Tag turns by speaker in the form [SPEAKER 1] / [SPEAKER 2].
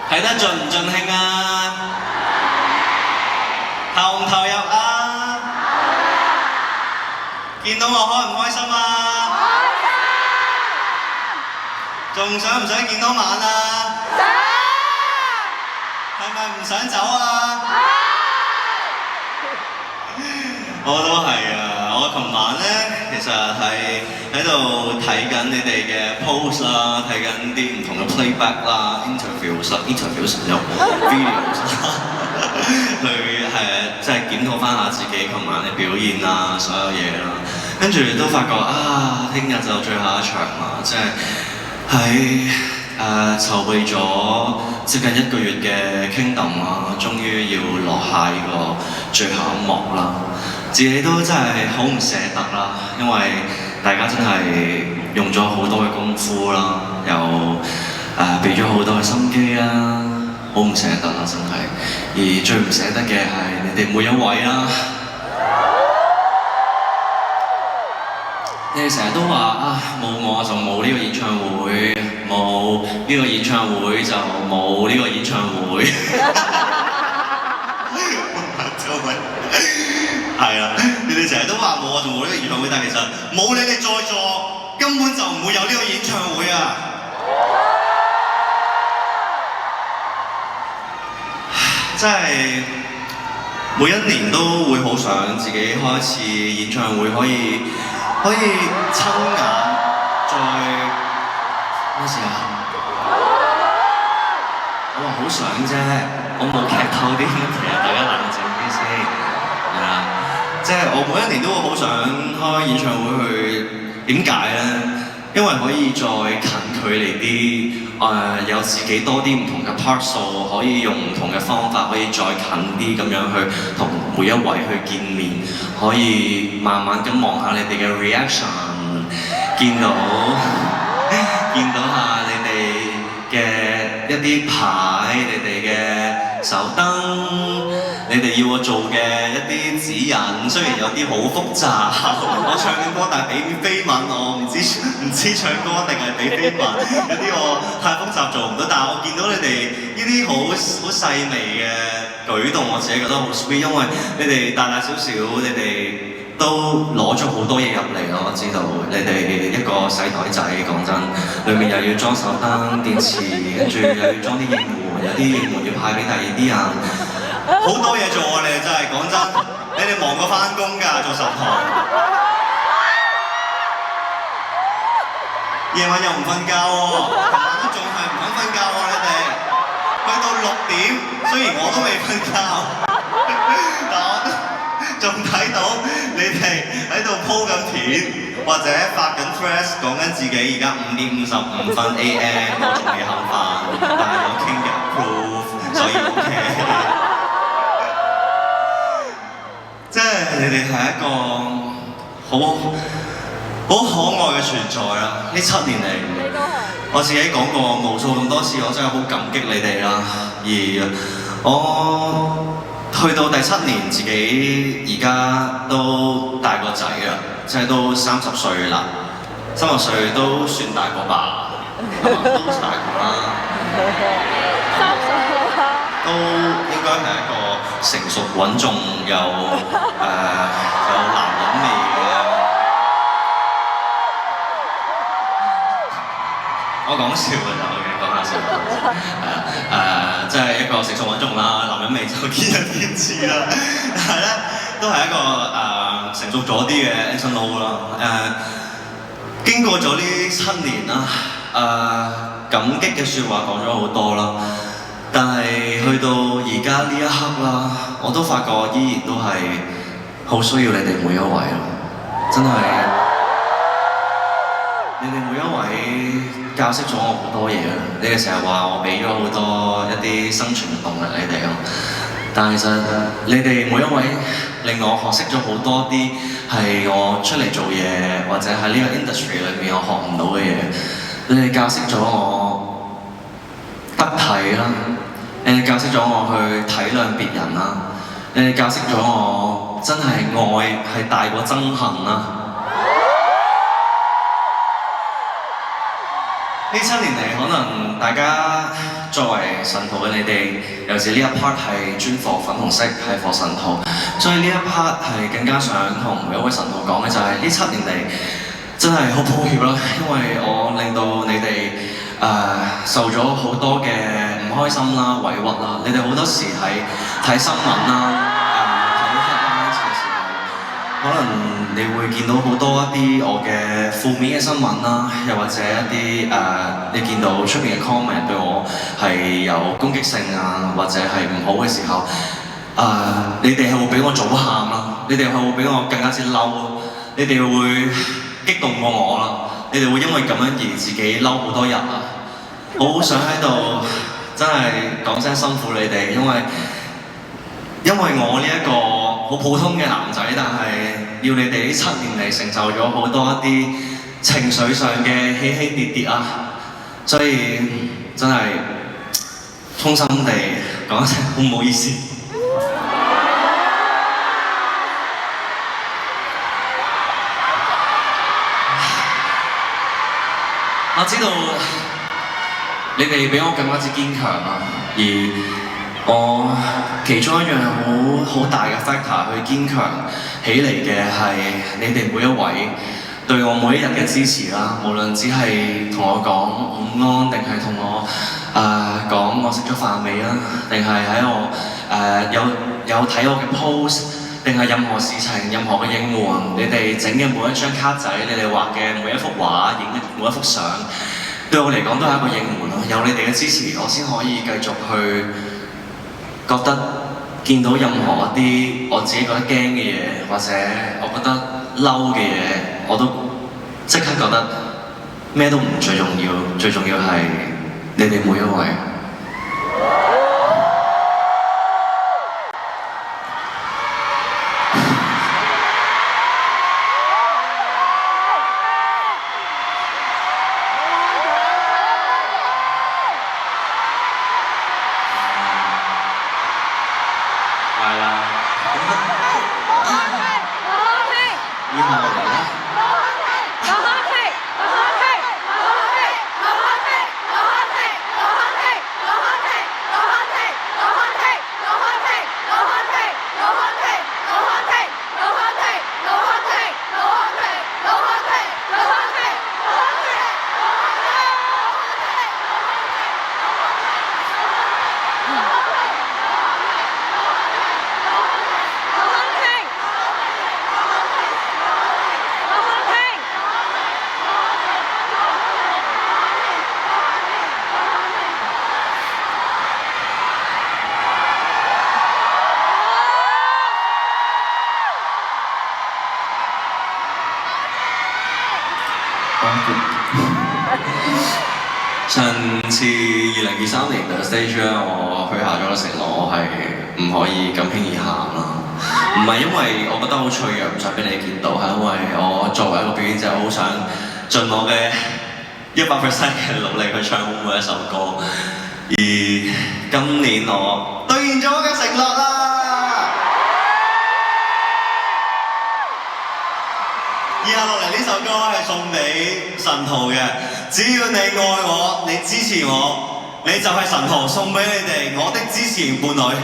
[SPEAKER 1] 睇得盡唔盡興啊？投唔投入啊？見到我開唔開心啊？仲想唔想見多晚啊？係咪唔想走啊？我都係啊！我琴晚咧其實係喺度睇緊你哋嘅 post 啦，睇緊啲唔同嘅 playback 啦、interviews 有 videos 啦，去即係檢討翻下自己琴晚嘅表現啊，所有嘢啦，跟住都發覺啊，聽日就最後一場啦，即係喺籌備咗接近1個月嘅 Kingdom 啦，終於要落下呢個最後一幕啦。自己都真係好唔捨得啦，因為大家真係用咗好多嘅功夫啦，又俾咗好多嘅心機啦，好唔捨得啦真係。而最唔捨得嘅係你哋每一位啦。你哋成日都話啊，冇我就冇呢個演唱會，冇呢個演唱會就冇呢個演唱會。係啊，你哋成日都話冇我就冇呢個演唱會，但其實冇你哋在座，根本就唔會有呢個演唱會啊！真係每一年都會好想自己開一次演唱會，可以親眼再咩事啊？我話好想啫，我冇劇透啲乜嘢，大家冷靜啲先，係啦。即係我每一年都會好想開演唱會去，點解呢？因為可以再近距離啲，有自己多啲唔同嘅 part 數，可以用唔同嘅方法，可以再近啲咁樣去同每一位去見面，可以慢慢咁望下你哋嘅 reaction， 見到下你哋嘅一啲牌，你哋嘅手燈。你哋要我做嘅一啲指引，雖然有啲好複雜，我唱緊歌但係俾飛吻我，唔知唱歌定係俾飛吻，有啲我太複雜做唔到。但係我見到你哋呢啲好細微嘅舉動，我自己覺得好 sweet， 因為你哋大小，你哋都攞咗好多嘢入嚟咯。我知道你哋一個細袋仔，講真，裏面又要裝手燈、電池，跟住又要裝啲應援，有啲應援要派俾第二啲人。好多嘢做啊！你哋真係講真，你哋忙過返工㗎，做10堂，夜晚又唔瞓覺喎，琴晚都仲係唔肯瞓覺喎，你哋去到6點，雖然我都未瞓覺，但我都仲睇到你哋喺度鋪緊片，或者發緊 thread 講緊自己而家5點55分 AM， 我仲未肯瞓，但係有傾嘅 proof， 所以 OK。即係你哋係一個好可愛嘅存在啦！呢7年嚟，我自己講過無數咁多次，我真係好感激你哋啦。而我去到第7年，自己而家都大個仔啦，即係都30歲啦。30歲都算大個吧，都大個啦。都應該係一個成熟穩重有男人味嘅，我講笑嘅就，OK， 講下笑，即係一個成熟穩重啦，男人味就見仁見智啦，但係咧都係一個成熟咗啲嘅 Anson Lo 啦，經過咗呢7年啦，感激嘅説話講咗好多啦。但係去到而家呢一刻啦，我都發覺依然都係好需要你哋每一位咯，真係你哋每一位教識咗我好多嘢啦。你哋成日話我俾咗好多一啲生存嘅動力你哋咯，但係其實你哋每一位令我學識咗好多啲係我出嚟做嘢或者喺呢個 industry 裏面我學唔到嘅嘢。你哋教識咗我得體啦。你教識咗我去體諒別人啦，你哋教識咗我，真係愛係大過憎恨啦。呢7年嚟，可能大家作為神徒嘅你哋，尤其是呢一 part 係專課粉紅色，係課神徒，所以呢一 part 係更加想同每一位神徒講嘅就係呢7年嚟真係好抱歉啦，因為我令到你哋受咗好多嘅唔開心啦、委屈啦。你哋好多時係睇新聞啦、睇 headlines 嘅時候，可能你會見到好多一啲我嘅負面嘅新聞啦，又或者一啲你見到出面嘅 comment 對我係有攻擊性啊，或者係唔好嘅時候，你哋係會俾我早喊啦，你哋係會俾我更加之嬲，你哋會激動過我啦，你哋會因為咁樣而自己嬲好多日啊！我好想喺度真係講聲辛苦你哋，因為我呢一個好普通嘅男仔，但係要你哋呢7年嚟承受咗好多一啲情緒上嘅起起跌跌啊，所以真係衷心地講一聲好唔好意思。我知道你哋比我更加之堅強啊，而我其中一樣好大嘅 factor 去堅強起嚟嘅係你哋每一位對我每一日嘅支持啦，無論只係同我講午安，定係同我講我食咗飯未啦，定係喺我有睇我嘅 post。定係任何事情、任何嘅應援，你哋整嘅每一張卡仔，你哋畫嘅每一幅畫、影嘅每一幅相，對我嚟講都係一個應援咯。有你哋嘅支持，我先可以繼續去覺得見到任何一啲我自己覺得驚嘅嘢，或者我覺得嬲嘅嘢，我都即刻覺得咩都唔最重要，最重要係你哋每一位。上次2023年嘅 stage 咧，我許下咗個承諾，我係唔可以咁輕易喊啦。唔係因為我覺得好脆弱，唔想俾你見到，係因為我作為一個表演者，好想盡我嘅100% 嘅努力去唱好每一首歌。而今年我兌現咗我嘅承諾啦！以下落嚟呢首歌係送俾神徒嘅，只要你愛我，你支持我，你就係神徒，送俾你哋我的支持伴侶。